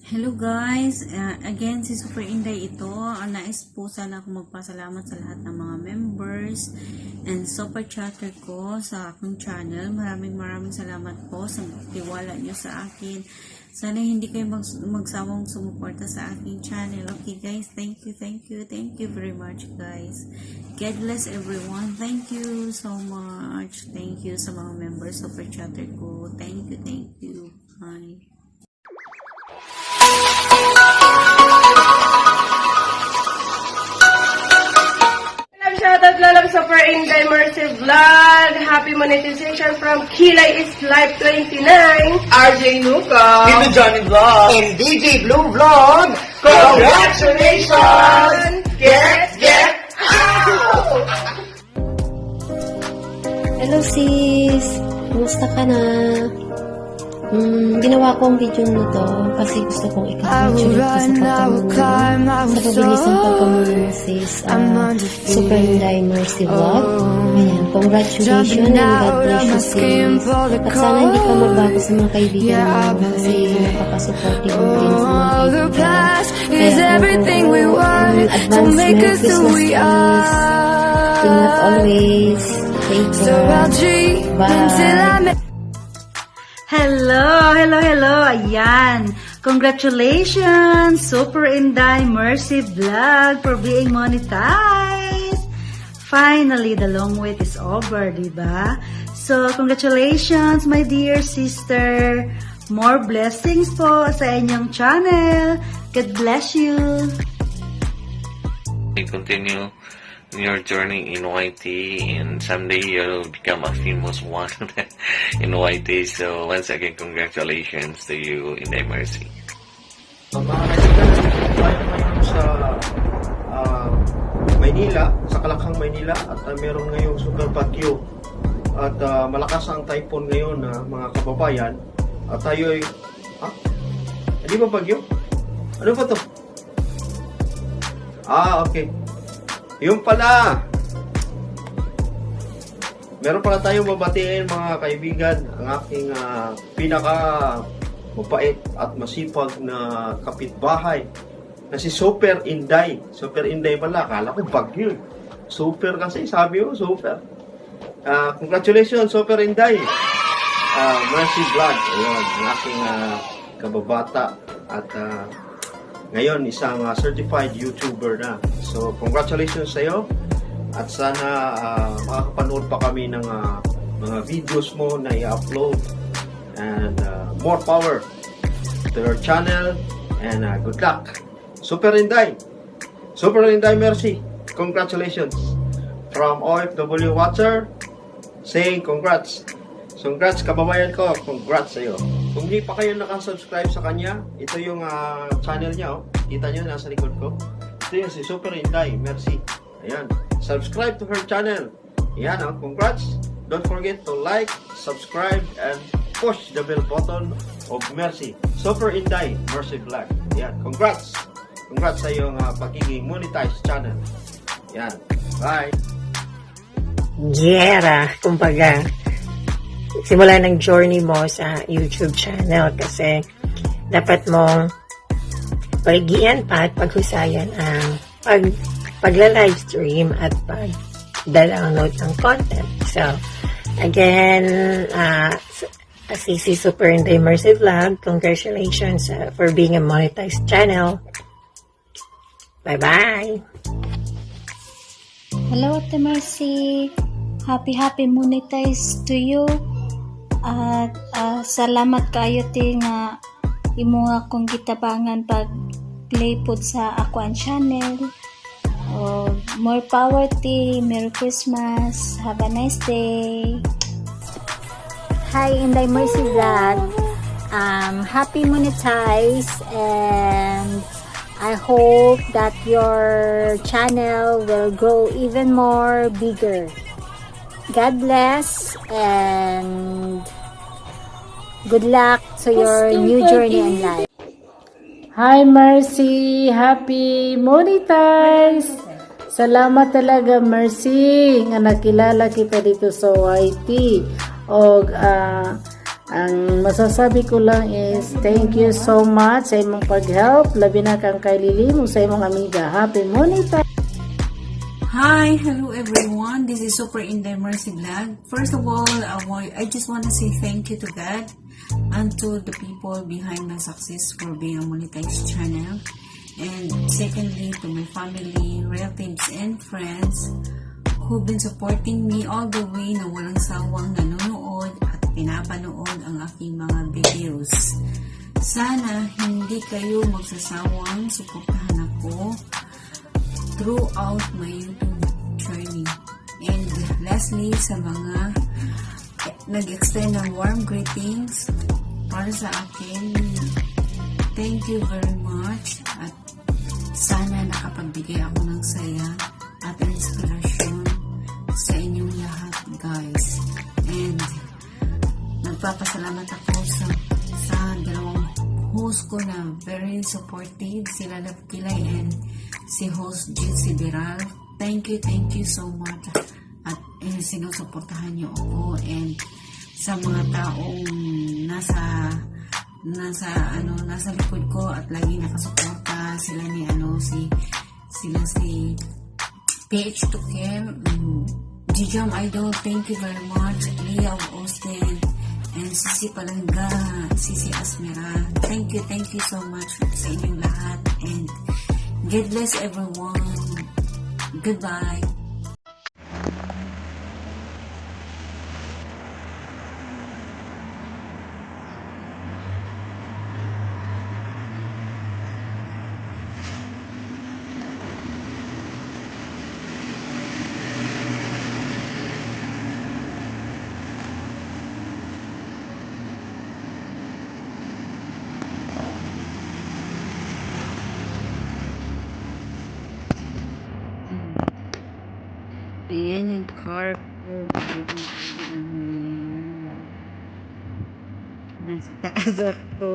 Hello guys, again si Super Inday ito. Nais po sana akong magpasalamat sa lahat ng mga members and super chatter ko sa aking channel. Maraming salamat po sa tiwala nyo sa akin. Sana hindi kayo magsawang sumuporta sa aking channel. Okay guys, thank you very much guys. God bless everyone. Thank you so much. Thank you sa mga members super chatter ko. Thank you. Bye. Shoutout Lalab Super Inday Mercy Vlog. Happy monetization from Kilay is Life 29. RJ Nuka, Dito Johnny Vlog, and DJ Blue Vlog. Congratulations! Get out! Hello sis! Kumusta ka na? Ginawa ko ang video nito kasi gusto kong i-congratulate ka sa pagbilis ng pagkamulo mo sis. Super Inday Mercy Vlog. Ayan, congratulations and God bless you sis. At sana hindi ka magbago sa mga kaibigan mo kasi napaka-supportive mo din sa mga kaibigan. Kaya advance Merry Christmas sis. Ingat always. Take care. Bye. Hello. Ayan. Congratulations, Super Inday Mercy Vlog for being monetized. Finally, the long wait is over, diba? So, congratulations, my dear sister. More blessings po sa inyong channel. God bless you. Continue your journey in YT, and someday you'll become a famous one in YT. So once again, congratulations to you, Inday Mercy. mga kaibigan, tayo ngayon sa Maynila, sa Kalakhang, Maynila, at meron ngayong super bagyo at malakas ang typhoon ngayon, mga kababayan, at tayo ay hindi ba bagyo? Ano ba to? Okay. Yung pala, meron pala tayong babatiin mga kaibigan, ang aking pinaka mapait at masipag na kapitbahay na si Super Inday. Super Inday pala, akala ko bagyo. Super kasi, sabi mo, super. Congratulations, Super Inday. Mercy Vlog, ayun, ang aking kababata at ngayon isang certified YouTuber na. So congratulations sa iyo at sana makakapanood pa kami ng mga videos mo na i-upload, and more power to your channel, and good luck. Super Inday Mercy, congratulations from OFW Watcher saying congrats. Congrats kababayan ko, congrats sa iyo. Kung hindi pa kayo nakasubscribe sa kanya, ito yung channel niya, kita nyo nasa likod ko. Ito yung si Super Inday Mercy. Ayan, subscribe to her channel. Ayan, congrats. Don't forget to like, subscribe, and push the bell button of Mercy. Super Inday Mercy Vlog. Ayan, congrats sa iyong pagiging monetized channel. Ayan, bye. Gera, kumbaga, simula ng journey mo sa YouTube channel kasi dapat mong paghigian pa at paghusayan ang pagla-livestream at pag-download ng content. So, again, si Super Inday Mercy Vlog, congratulations for being a monetized channel. Bye-bye! Hello, Ate Mercy. Happy monetize to you. At salamat kayo nga imo nga kong gitabangan pag play pod sa ako ang channel. More power ti. Merry Christmas. Have a nice day. Hi, Inday Mercy Vlog. Happy monetize, and I hope that your channel will grow even more bigger. God bless and good luck to your new journey in life. Hi Mercy! Happy monetize! Salamat talaga Mercy nga nakilala kita dito sa YT. O Ang masasabi ko lang is thank you so much sa imong pag-help, labi na kang kay Lilim sa imong amiga. Happy Money Time! Hi, hello everyone. This is Super Inday Mercy Vlog. First of all, I just want to say thank you to God and to the people behind my success for being a monetized channel. And secondly, to my family, relatives, and friends who've been supporting me all the way na walang sawang nanonood at pinapanood ang aking mga videos. Sana hindi kayo magsasawang suportahan ako throughout my YouTube journey. And lastly, sa mga nag-extend ng warm greetings para sa akin, thank you very much at sana nakapagbigay ako ng saya at inspirasyon sa inyong lahat, guys. And nagpapasalamat ako sa dalawang host ko na very supportive, sila Love Kilay and si host Jitsi Biral. Thank you so much. At sinusuportahan niyo ako, and sa mga taong nasa likod ko at lagi nakasuporta, sila si PH Tukem, Jijam Idol, thank you very much. Leah of Austin, and Sisi Palangga, Sisi Asmira, thank you so much sa inyong lahat, and God bless everyone. Goodbye. Ayan yung car ko. Nasa taas ako.